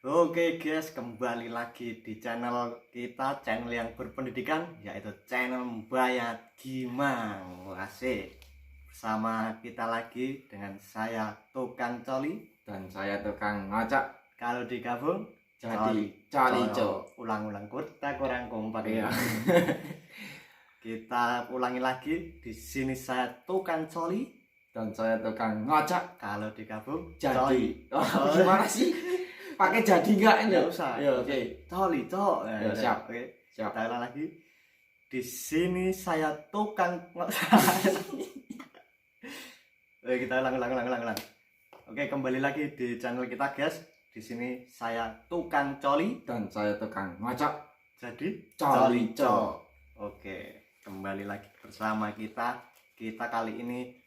Oke guys, kembali lagi di channel kita, channel yang berpendidikan, yaitu channel Mbayat Gimang. Asik. Bersama kita lagi dengan saya Tukang Coli Dan saya tukang ngocok. Kalau digabung Jadi Colico. Ulang-ulang kita kurang kompak Iya. Kita ulangi lagi. Di sini saya Tukang Coli Dan saya tukang ngocok. Kalau digabung Jadi. Coli. Oh, gimana sih? Pakai jadi enggak ini? Nggak usah. Ya, oke. Coli, cok. Ya, siap. Oke. Siap. Kita ulang lagi. Di sini saya tukang kita ulang. Oke, kembali lagi di channel kita, guys. Di sini saya Tukang Coli Dan saya tukang ngocok. Jadi Colico. Oke, kembali lagi bersama kita. Kita kali ini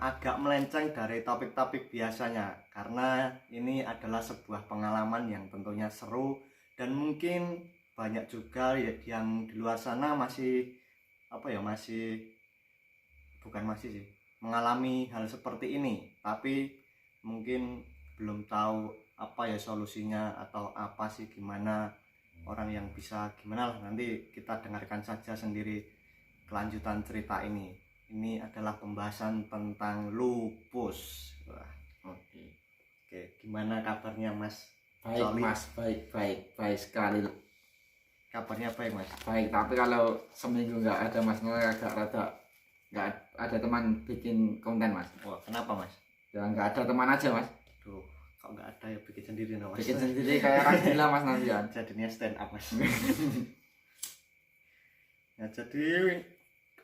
agak melenceng dari topik-topik biasanya, karena ini adalah sebuah pengalaman yang tentunya seru dan mungkin banyak juga yang di luar sana masih mengalami hal seperti ini, tapi mungkin belum tahu solusinya atau gimana orang yang bisa gimana lah. Nanti kita dengarkan saja sendiri kelanjutan cerita ini. Ini adalah pembahasan tentang lupus. Wah, oke, gimana kabarnya Mas? Baik Coli? Mas, baik sekali. Kabarnya baik Mas? Baik, tapi kalau seminggu nggak ada Mas, nggak ada teman bikin konten Mas. Wah, kenapa Mas? Ya nggak ada teman aja Mas. Tuh, kok nggak ada ya, bikin sendiri no, Mas? Bikin sendiri kayak orang gila Mas nanti ya. Jadinya stand up Mas. Ya, jadi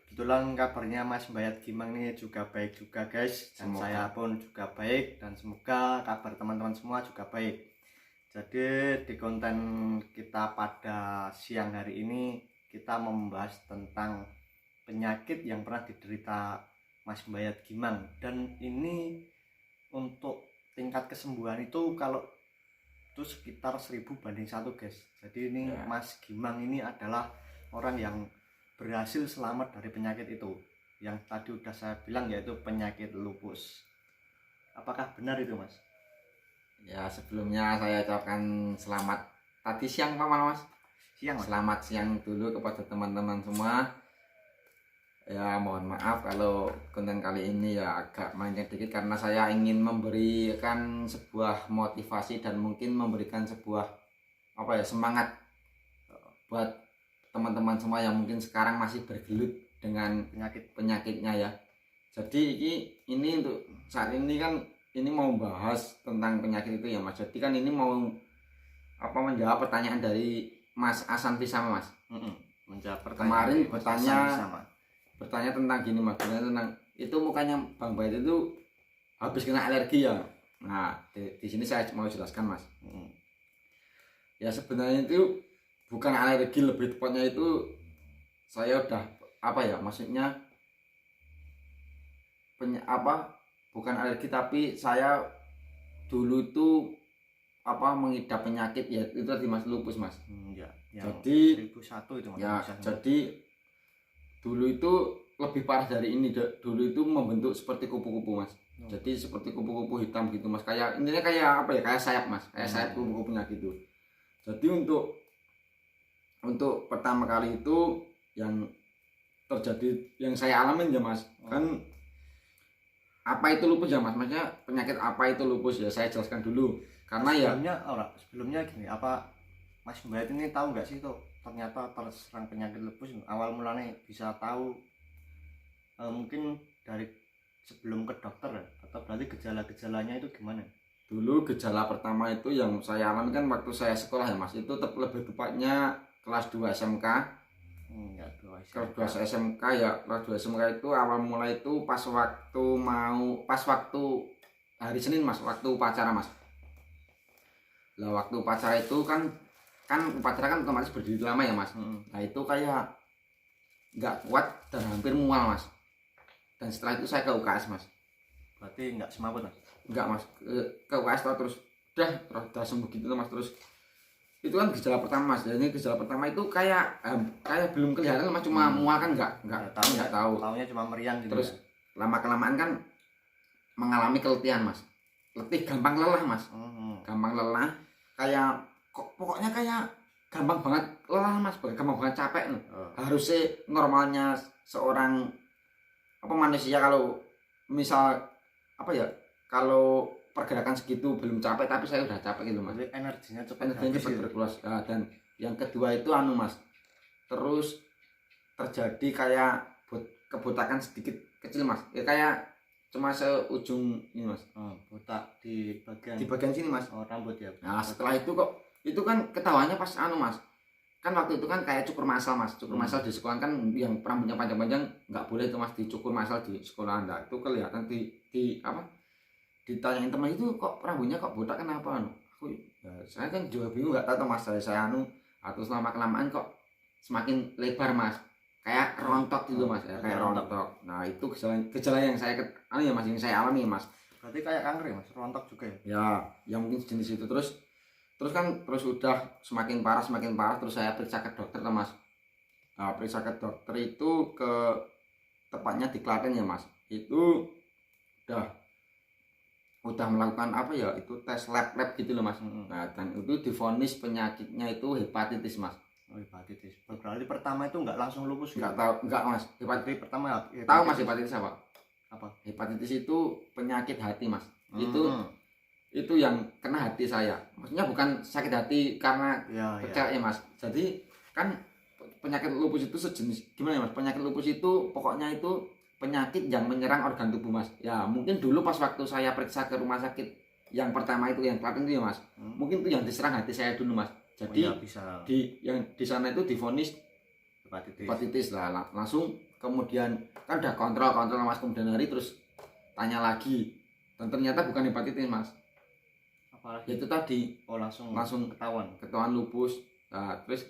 kebetulan kabarnya Mas Mbayat Gimang ini juga baik juga guys, dan Semoga. saya pun juga baik, dan semoga kabar teman-teman semua juga baik. Jadi di konten kita pada siang hari ini kita membahas tentang penyakit yang pernah diderita Mas Mbayat Gimang, dan ini untuk tingkat kesembuhan itu kalau itu sekitar 1000 banding 1 guys. Jadi ini Ya. Mas Gimang ini adalah orang yang berhasil selamat dari penyakit itu, yang tadi udah saya bilang, yaitu penyakit lupus. Apakah benar itu Mas? Ya, sebelumnya saya ucapkan selamat tadi siang Pak Mas. Siang Mas? Selamat siang dulu kepada teman-teman semua. Ya, mohon maaf kalau konten kali ini ya agak melenceng dikit, karena saya ingin memberikan sebuah motivasi dan mungkin memberikan sebuah semangat buat teman-teman semua yang mungkin sekarang masih bergelut dengan penyakitnya ya. Jadi ini untuk saat ini kan ini mau bahas tentang penyakit itu ya Mas. Jadi kan ini mau menjawab pertanyaan dari Mas Asanti sama Mas. Menjawab Kemarin bertanya tentang gini Mas, tentang itu mukanya Bang Bayat itu habis kena alergi ya. Nah, di sini saya mau jelaskan Mas. Ya sebenarnya itu bukan alergi, lebih tepatnya itu saya udah maksudnya bukan alergi, tapi saya dulu itu mengidap penyakit ya itu tadi Mas, lupus Mas. Ya, jadi 1001 itu Mas. Ya, jadi dulu itu lebih parah dari ini. Dulu itu membentuk seperti kupu-kupu Mas. Jadi seperti kupu-kupu hitam gitu Mas. Kayak intinya kayak sayap Mas. Kayak sayap kupu-kupunya gitu. Jadi untuk pertama kali itu yang terjadi, yang saya alamin ya Mas, kan apa itu lupus ya Mas? Maksudnya penyakit apa itu lupus ya, saya jelaskan dulu. Karena sebelumnya gini, Mas Mbayat ini tahu nggak sih tuh ternyata terserang penyakit lupus? Awal mulanya bisa tahu mungkin dari sebelum ke dokter, atau berarti gejala-gejalanya itu gimana? Dulu gejala pertama itu yang saya alami kan waktu saya sekolah ya Mas, itu lebih tepatnya kelas 2 SMK. Kelas 2 SMK ya, kelas 2 SMK itu awal mulai itu pas waktu hari Senin Mas, waktu upacara Mas. Lah waktu upacara itu kan upacara kan otomatis berdiri lama ya Mas. Nah itu kayak nggak kuat dan hampir mual Mas. Dan setelah itu saya ke UKS Mas. Berarti nggak semaput Mas? Enggak Mas, ke UKS terus udah sembuh gitu Mas. Terus itu kan gejala pertama Mas. Dan ini gejala pertama itu kayak belum kelihatan Mas, cuma mual kan nggak tahu. Taunya cuma meriang gitu. Terus lama kelamaan kan mengalami keletihan Mas. Gampang lelah Mas. Gampang lelah. kayak kok pokoknya kayak gampang banget lelah mas, gampang banget capek nih. Harusnya normalnya seorang apa manusia kalau misal apa ya, kalau pergerakan segitu belum capek, tapi saya udah capek gitu mas. Jadi energinya cepat berkeluar. Nah, dan yang kedua itu anu mas, terus terjadi kayak kebotakan sedikit kecil mas, ya kayak cuma seujung ini mas. Botak di bagian sini mas. Rambut ya. Nah setelah itu kok itu kan ketahuannya pas anu mas, kan waktu itu kan kayak cukur masal mas, cukur masal di sekolah kan yang rambutnya panjang-panjang nggak boleh itu mas dicukur masal di sekolah anda. Itu kelihatan di apa, ditanyain teman itu kok rambutnya kok botak kenapa anu. Ya, saya kan juga bingung, nggak tahu mas, saya anu atau selama kelamaan kok semakin lebar mas, kayak rontok gitu mas, ya, kayak rontok. Nah itu gejala yang saya anu ya mas, yang saya alami mas. Berarti kayak kanker ya mas, rontok juga ya? Ya, yang mungkin jenis itu. Terus kan udah semakin parah, terus saya periksa ke dokter mas. Nah, periksa ke dokter itu ke tepatnya di Klaten ya mas. Itu udah melakukan apa ya, itu tes lab gitu loh mas. Nah, dan itu divonis penyakitnya itu hepatitis mas. Oh, hepatitis. Berarti pertama itu nggak langsung lupus? Nggak tahu, nggak mas. Hepatitis pertama tahu mas hepatitis apa? Apa? Hepatitis itu penyakit hati mas. Itu yang kena hati saya, maksudnya bukan sakit hati karena pecah ya mas. Jadi kan penyakit lupus itu sejenis gimana ya mas, penyakit lupus itu pokoknya itu penyakit yang menyerang organ tubuh mas. Ya mungkin dulu pas waktu saya periksa ke rumah sakit yang pertama itu yang Klaten itu ya mas, mungkin itu yang diserang hati saya dulu mas. Jadi bisa. di sana itu divonis hepatitis lah, langsung kemudian kan udah kontrol mas, kemudian hari terus tanya lagi dan ternyata bukan hepatitis mas. Ya itu tadi langsung ketahuan lupus. Nah, terus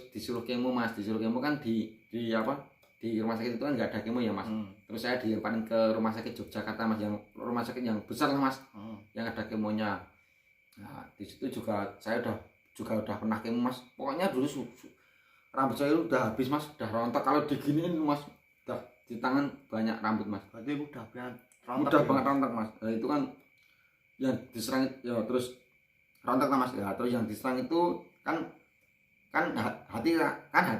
disuruh kemo mas, kan di apa, di rumah sakit itu kan nggak ada kemo ya mas. Terus saya dilemparin ke rumah sakit Yogyakarta mas, yang rumah sakit yang besar lah mas, yang ada kemonya. Nah di situ juga saya udah pernah kemo mas. Pokoknya dulu rambut saya udah habis mas, udah rontok. Kalau diginiin mas, udah di tangan banyak rambut mas. Berarti udah banget rontok mas. Nah itu kan yang diserang ya, terus rontok mas ya. Terus yang diserang itu kan hati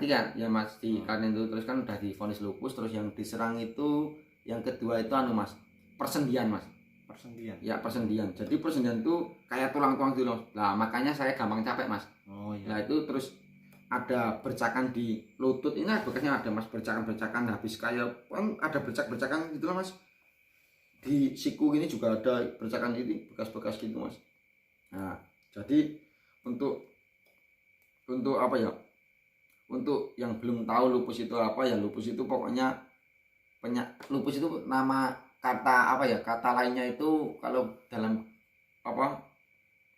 kan ya mas, di karena itu terus kan udah divonis lupus. Terus yang diserang itu yang kedua itu anu mas, persendian mas. Persendian. Jadi persendian itu kayak tulang-tulang dulu. Nah makanya saya gampang capek mas. Nah itu terus ada bercakan di lutut ini, bekasnya ada mas, bercakan habis kayak kan ada bercak-bercakan gitu lah mas. Di siku ini juga ada bercakan, ini bekas-bekas gitu mas. Nah jadi untuk apa ya, untuk yang belum tahu lupus itu apa ya, lupus itu pokoknya lupus itu nama kata apa ya, kata lainnya itu kalau dalam apa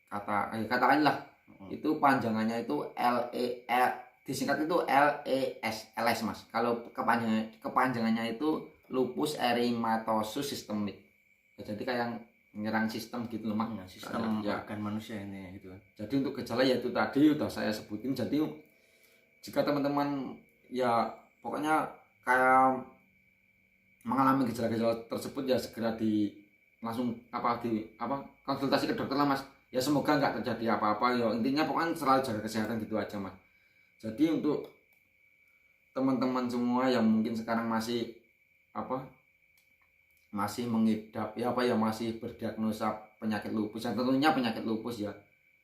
kata lain lah, itu panjangannya itu disingkat itu LES mas. Kalau kepanjangannya itu lupus erythematosus systemic. Ya, jadi kayak menyerang sistem gitu loh mas, sistem organ manusia ini gitu. Jadi untuk gejala ya itu tadi udah saya sebutin. Jadi jika teman-teman ya pokoknya kayak mengalami gejala-gejala tersebut ya segera langsung konsultasi ke dokter lah mas. Ya semoga nggak terjadi apa-apa ya, intinya pokoknya selalu jaga kesehatan gitu aja mas. Jadi untuk teman-teman semua yang mungkin sekarang masih mengidap masih berdiagnosa penyakit lupus, yang tentunya penyakit lupus ya.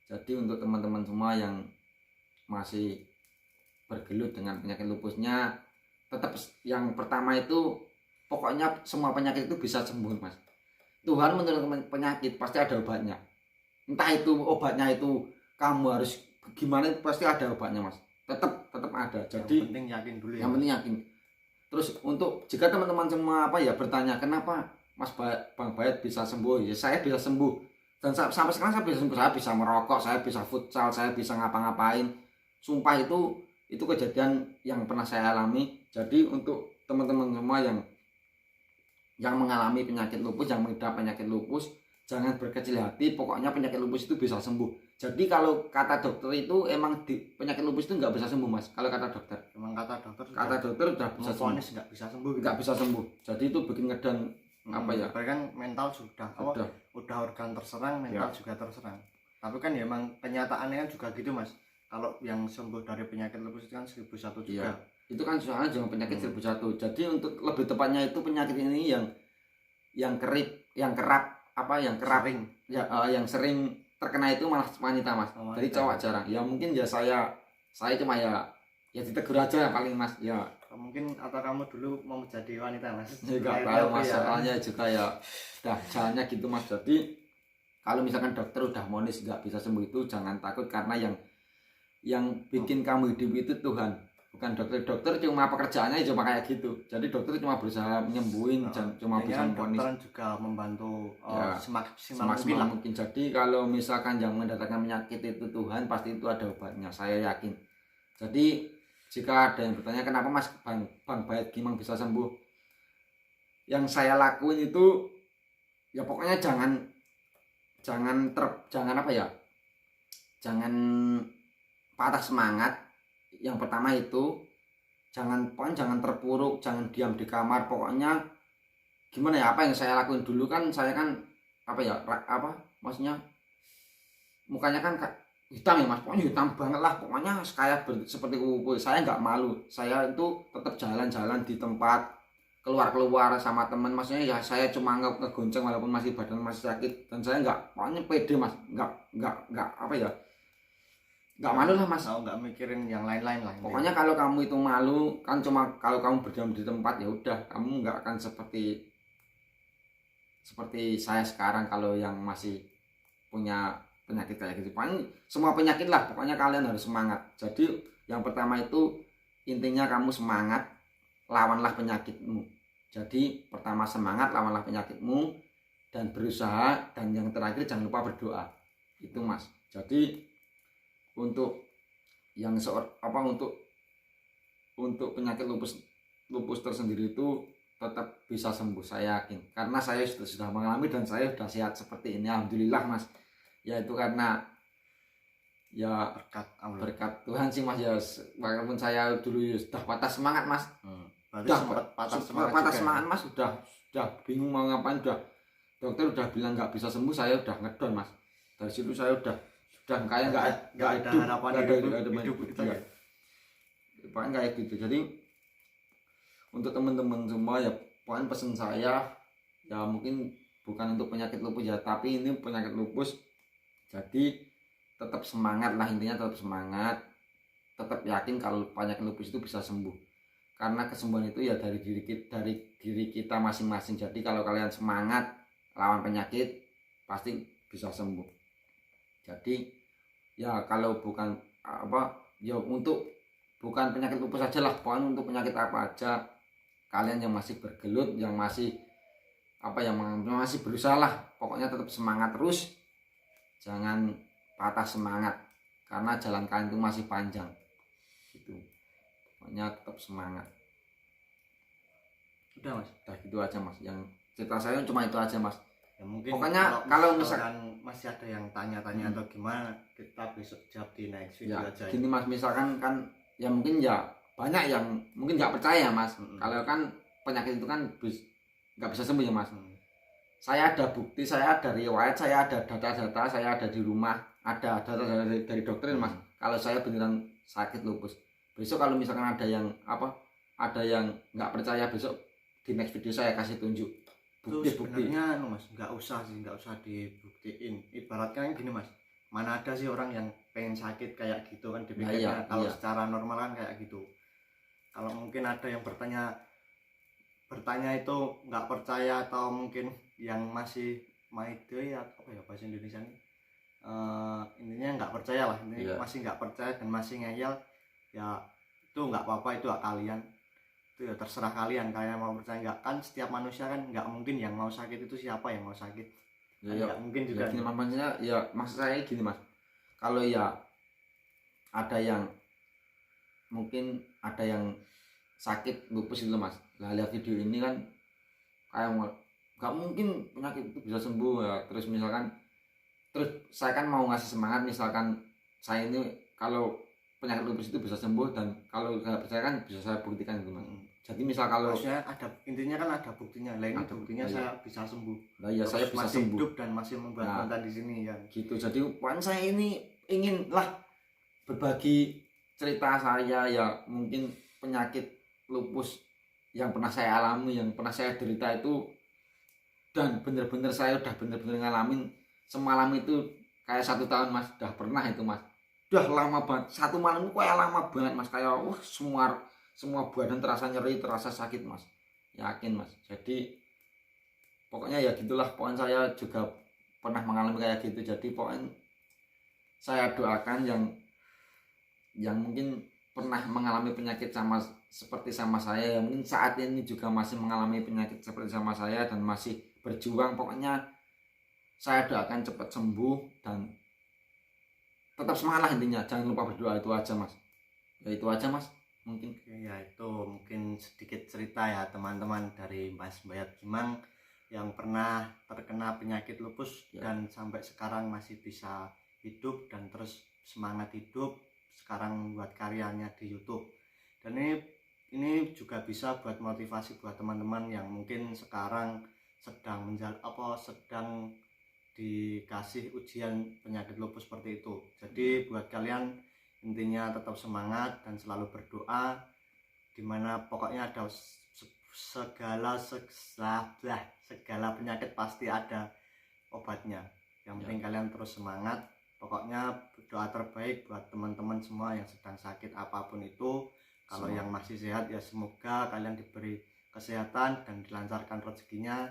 Jadi untuk teman-teman semua yang masih bergelut dengan penyakit lupusnya, tetap yang pertama itu pokoknya semua penyakit itu bisa sembuh mas. Tuhan menurunkan penyakit pasti ada obatnya. Entah itu obatnya itu kamu harus gimana, pasti ada obatnya mas. Tetap ada. Jadi yang penting yakin dulu ya. Yang penting yakin. Terus untuk jika teman-teman semua bertanya kenapa Mas Bang Bayat bisa sembuh, ya saya bisa sembuh. Dan sampai sekarang saya bisa sembuh. Saya bisa merokok, saya bisa futsal, saya bisa ngapa-ngapain. Sumpah itu kejadian yang pernah saya alami. Jadi untuk teman-teman semua yang mengalami penyakit lupus, yang mengidap penyakit lupus, jangan berkecil hati. Pokoknya penyakit lupus itu bisa sembuh. Jadi kalau kata dokter itu emang penyakit lupus itu nggak bisa sembuh mas. Kalau kata dokter, emang kata dokter udah bisa sembuh. Nggak bisa sembuh. Nggak bisa sembuh. Jadi itu bikin ngedan apa ya? Kan mental sudah organ terserang, mental juga terserang. Tapi kan ya emang kenyataannya kan juga gitu Mas. Kalau yang sembuh dari penyakit lupus itu kan 1001 juga. Iya. Itu kan soalnya jangan penyakit 1001. Jadi untuk lebih tepatnya itu penyakit ini yang kerap Sering. ya, yang sering terkena itu malah wanita Mas. Oh, Jadi wanita. cowok jarang. Ya mungkin ya saya cuma ya ditegur aja paling Mas. Ya Mungkin atau kamu dulu mau menjadi wanita Mas. nggak tahu Mas, soalnya juga ya udah jalannya gitu Mas. Jadi kalau misalkan dokter udah vonis nggak bisa sembuh itu jangan takut, karena yang bikin kamu hidup itu Tuhan, bukan dokter. Dokter cuma pekerjaannya cuma kayak gitu. Jadi dokter cuma berusaha menyembuhin, cuma bisa memvonis. Dokter juga membantu Ya, semaksimal semaksimal mungkin. Jadi kalau misalkan yang mendatangkan penyakit itu Tuhan, pasti itu ada obatnya, saya yakin. Jadi jika ada yang bertanya kenapa Mas Bang Bayat Gimang bisa sembuh, yang saya lakuin itu ya pokoknya jangan apa ya, jangan patah semangat. Yang pertama itu jangan terpuruk, jangan diam di kamar. Pokoknya gimana ya, apa yang saya lakuin dulu kan, saya kan maksudnya mukanya kan hitam ya Mas, pokoknya hitam banget lah, pokoknya kayak seperti kupu. Saya nggak malu, saya itu tetap jalan-jalan di tempat, keluar sama teman. Maksudnya ya saya cuma ngegonceng walaupun masih badan masih sakit, dan saya pokoknya pede Mas, nggak malu lah Mas. Nggak mikirin yang lain-lain lah. Pokoknya kalau kamu itu malu kan cuma kalau kamu berdiam di tempat, ya udah kamu nggak akan seperti saya sekarang. Kalau yang masih punya penyakit kayak gitu, pokoknya semua penyakit lah, pokoknya kalian harus semangat. Jadi yang pertama itu intinya kamu semangat, lawanlah penyakitmu. Jadi pertama semangat, lawanlah penyakitmu dan berusaha, dan yang terakhir jangan lupa berdoa. Itu Mas. Jadi untuk yang untuk penyakit lupus tersendiri itu tetap bisa sembuh, saya yakin, karena saya sudah mengalami dan saya sudah sehat seperti ini, alhamdulillah Mas. Ya itu karena ya berkat Tuhan sih Mas. Ya walaupun saya dulu sudah patah semangat Mas, patah semangat Mas, sudah bingung mau ngapain, dokter udah bilang nggak bisa sembuh, saya udah ngedon Mas. Dari situ saya udah kayak nggak ada harapan hidup gitu ya. Pokoknya kayak gitu. Jadi untuk teman-teman semua ya, pokoknya pesan saya ya, mungkin bukan untuk penyakit lupus ya, tapi ini penyakit lupus. Jadi tetap semangat lah, intinya tetap semangat, tetap yakin kalau penyakit lupus itu bisa sembuh, karena kesembuhan itu ya dari diri kita masing-masing. Jadi kalau kalian semangat lawan penyakit, pasti bisa sembuh. Jadi ya kalau bukan ya untuk bukan penyakit lupus saja lah, pokoknya untuk penyakit apa aja, kalian yang masih bergelut, yang masih masih berusaha lah, pokoknya tetap semangat terus, jangan patah semangat, karena jalan kalian itu masih panjang gitu. Pokoknya tetap semangat. Udah Mas, udah gitu aja Mas, yang cerita saya cuma itu aja Mas. Ya, mungkin pokoknya kalau misalkan masih ada yang tanya-tanya atau gimana, kita besok jawab di next video ya, aja. Gini Mas, misalkan kan ya mungkin ya banyak yang mungkin nggak percaya Mas. Kalau kan penyakit itu kan nggak bisa sembuh ya Mas. Saya ada bukti, saya ada riwayat, saya ada data-data, saya ada di rumah, ada data dari dokter Mas. Kalau saya beneran sakit lupus. Besok kalau misalkan ada yang nggak percaya, besok di next video saya kasih tunjuk bukti-bukti. Sebenarnya Mas, nggak usah dibuktiin. Ibaratnya gini Mas, mana ada sih orang yang pengen sakit kayak gitu kan, dipikirnya kalau secara normal kan kayak gitu. Kalau mungkin ada yang bertanya itu nggak percaya, atau mungkin yang masih maide ya, apa ya bahasa Indonesia ini, intinya nggak percaya lah, ini masih nggak percaya dan masih ngeyel, ya itu nggak apa-apa, itu hak kalian, itu ya terserah kalian mau percaya nggak. Kan setiap manusia kan nggak mungkin yang mau sakit itu siapa yang mau sakit, nggak mungkin juga. Gini maksudnya ya, maksud saya gini Mas, kalau ya ada yang mungkin ada yang sakit lupus itu Mas, lah lihat video ini kan kayak nggak mungkin penyakit itu bisa sembuh ya. Terus saya kan mau ngasih semangat, misalkan saya ini kalau penyakit lupus itu bisa sembuh, dan kalau nggak percaya kan bisa saya buktikan gitu Mas. Jadi misal kalau maksudnya ada, intinya kan ada buktinya. Lah ini ada buktinya buktinya. saya bisa sembuh. Nah ya saya bisa masih sembuh hidup dan masih membuat Nah. konten di sini kan. gitu. Jadi pokoknya saya ini ingin lah berbagi cerita saya ya, mungkin penyakit lupus yang pernah saya alami, yang pernah saya derita itu, dan bener-bener saya udah bener-bener ngalamin. Semalam itu kayak 1 tahun Mas, udah pernah itu Mas, udah lama banget. 1 malam itu kayak lama banget Mas, kayak semua badan terasa nyeri, terasa sakit Mas, yakin Mas. Jadi pokoknya ya gitulah, pokoknya saya juga pernah mengalami kayak gitu. Jadi pokoknya saya doakan yang mungkin pernah mengalami penyakit seperti sama saya, yang mungkin saat ini juga masih mengalami penyakit seperti sama saya dan masih berjuang, pokoknya saya doakan cepat sembuh dan tetap semangat lah intinya. Jangan lupa berdoa, itu aja Mas. Ya itu aja Mas mungkin. Ya itu mungkin sedikit cerita ya teman-teman dari Mas Bayat Gimang yang pernah terkena penyakit lupus Ya. dan sampai sekarang masih bisa hidup dan terus semangat hidup. Sekarang buat karyanya di YouTube. Dan ini juga bisa buat motivasi buat teman-teman yang mungkin sekarang sedang sedang dikasih ujian penyakit lupus seperti itu. Jadi buat kalian intinya tetap semangat dan selalu berdoa, dimana pokoknya ada segala penyakit pasti ada obatnya. Yang penting kalian terus semangat. Pokoknya doa terbaik buat teman-teman semua yang sedang sakit apapun itu. Kalau yang masih sehat ya semoga kalian diberi kesehatan dan dilancarkan rezekinya.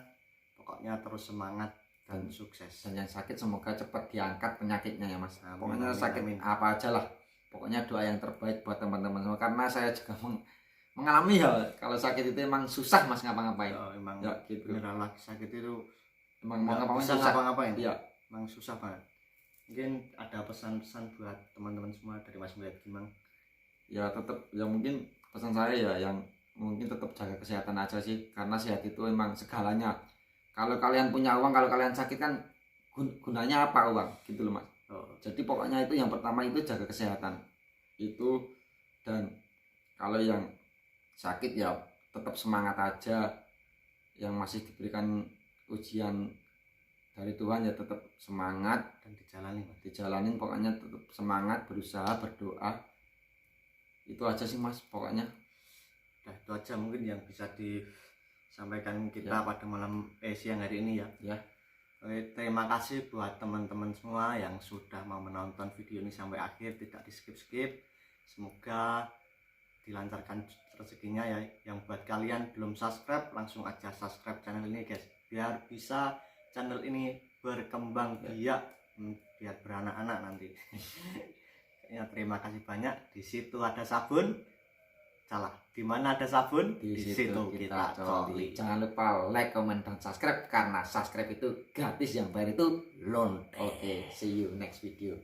Pokoknya terus semangat dan sukses. Dan yang sakit semoga cepat diangkat penyakitnya ya Mas. Amin, Pokoknya amin, sakit amin. apa aja lah, pokoknya doa yang terbaik buat teman-teman semua. Karena saya juga mengalami hal kalau sakit itu emang susah Mas ngapa-ngapain. Emang Ya gitu. beneran lah, sakit itu Emang mau ngapain bisa susah. ngapa-ngapain. Iya. Emang susah banget. Mungkin ada pesan-pesan buat teman-teman semua dari Mas Bayat Gimang. Ya tetap ya mungkin pesan saya ya yang mungkin tetap jaga kesehatan aja sih, karena sehat itu emang segalanya. Kalau kalian punya uang, kalau kalian sakit kan gunanya apa uang gitu loh Mas. Jadi pokoknya itu yang pertama itu jaga kesehatan itu. Dan kalau yang sakit ya tetap semangat aja, yang masih diberikan ujian dari Tuhan ya tetap semangat dan dijalanin. Pokoknya tetap semangat, berusaha, berdoa. Itu aja sih Mas pokoknya. Nah itu aja mungkin yang bisa disampaikan kita pada siang hari ini ya. Terima kasih buat teman-teman semua yang sudah mau menonton video ini sampai akhir, tidak di skip. Semoga dilancarkan rezekinya ya. Yang buat kalian belum subscribe, langsung aja subscribe channel ini guys, biar bisa channel ini berkembang biak, biar beranak-anak nanti. Ya, terima kasih banyak. Di situ ada sabun. Salah. Di mana ada sabun? Di situ kita coli. Jangan lupa like, comment, dan subscribe, karena subscribe itu gratis, yang bayar itu loan. Oke, see you next video.